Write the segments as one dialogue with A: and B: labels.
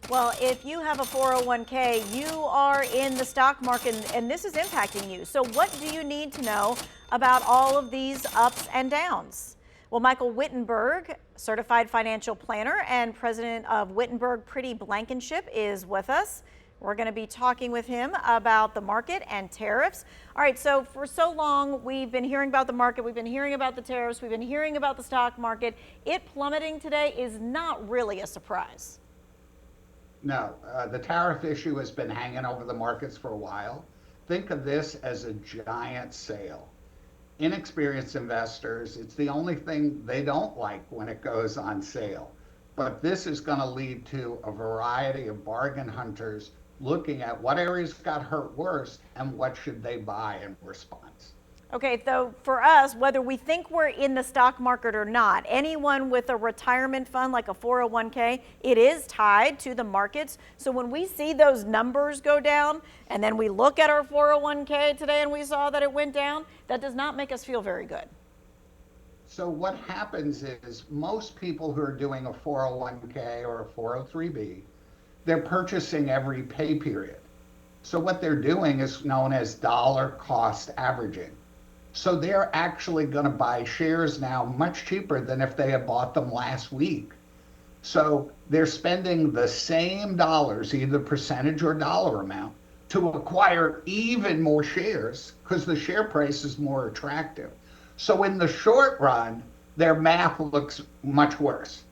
A: Well, if you have a 401k, you are in the stock market and this is impacting you. So what do you need to know about all of these ups and downs? Well, Michael Wittenburg, certified financial planner and president of Wittenburg Priddy Blankenship, is with us. We're going to be talking with him about the market and tariffs. All right, so for so long, we've been hearing about the market, we've been hearing about the tariffs, we've been hearing about the stock market. It plummeting today is not really a surprise.
B: No, the tariff issue has been hanging over the markets for a while. Think of this as a giant sale. Inexperienced investors, it's the only thing they don't like when it goes on sale. But this is going to lead to a variety of bargain hunters looking at what areas got hurt worse and what should they buy in response.
A: Okay, so for us, whether we think we're in the stock market or not, anyone with a retirement fund like a 401k, it is tied to the markets. So when we see those numbers go down and then we look at our 401k today and we saw that it went down, that does not make us feel very good.
B: So what happens is most people who are doing a 401k or a 403b, they're purchasing every pay period. So what they're doing is known as dollar cost averaging. So they're actually going to buy shares now much cheaper than if they had bought them last week. So they're spending the same dollars, either percentage or dollar amount, to acquire even more shares because the share price is more attractive. So in the short run, their math looks much worse.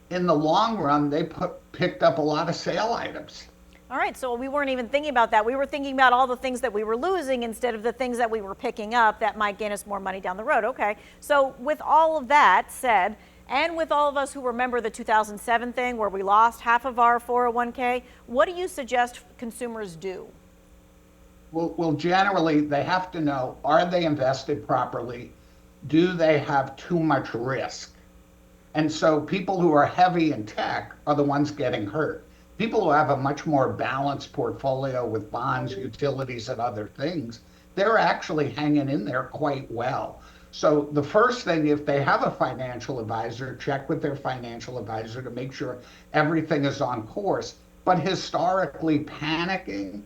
B: In the long run, they picked up a lot of sale items.
A: All right, so we weren't even thinking about that. We were thinking about all the things that we were losing instead of the things that we were picking up that might gain us more money down the road. Okay, so with all of that said, and with all of us who remember the 2007 thing where we lost half of our 401k, what do you suggest consumers do?
B: Well, generally, they have to know, are they invested properly? Do they have too much risk? And so people who are heavy in tech are the ones getting hurt. People who have a much more balanced portfolio with bonds, utilities, and other things, they're actually hanging in there quite well. So the first thing, if they have a financial advisor, check with their financial advisor to make sure everything is on course. But historically, panicking,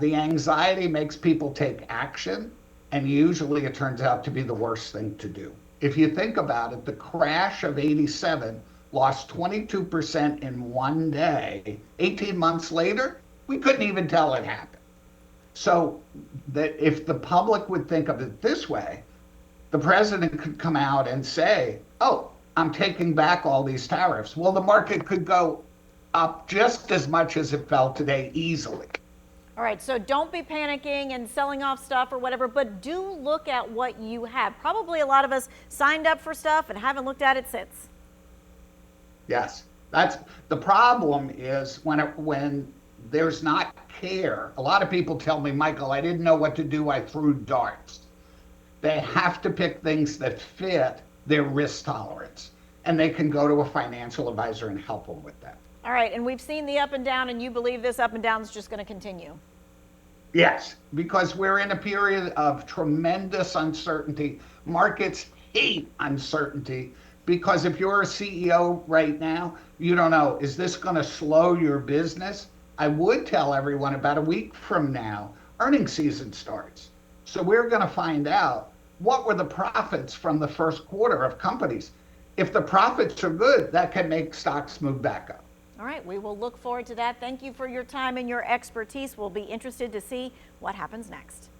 B: the anxiety makes people take action, and usually it turns out to be the worst thing to do. If you think about it, the crash of '87 lost 22% in one day. 18 months later, we couldn't even tell it happened. So that if the public would think of it this way, the president could come out and say, oh, I'm taking back all these tariffs. Well, the market could go up just as much as it fell today easily.
A: All right, so don't be panicking and selling off stuff or whatever, but do look at what you have. Probably a lot of us signed up for stuff and haven't looked at it since.
B: Yes, that's the problem is when there's not care. A lot of people tell me, Michael, I didn't know what to do. I threw darts. They have to pick things that fit their risk tolerance, and they can go to a financial advisor and help them with that.
A: All right, and we've seen the up and down, and you believe this up and down is just going to continue?
B: Yes, because we're in a period of tremendous uncertainty. Markets hate uncertainty. Because if you're a CEO right now, you don't know, is this going to slow your business? I would tell everyone about a week from now, earnings season starts. So we're going to find out what were the profits from the first quarter of companies. If the profits are good, that can make stocks move back up.
A: All right, we will look forward to that. Thank you for your time and your expertise. We'll be interested to see what happens next.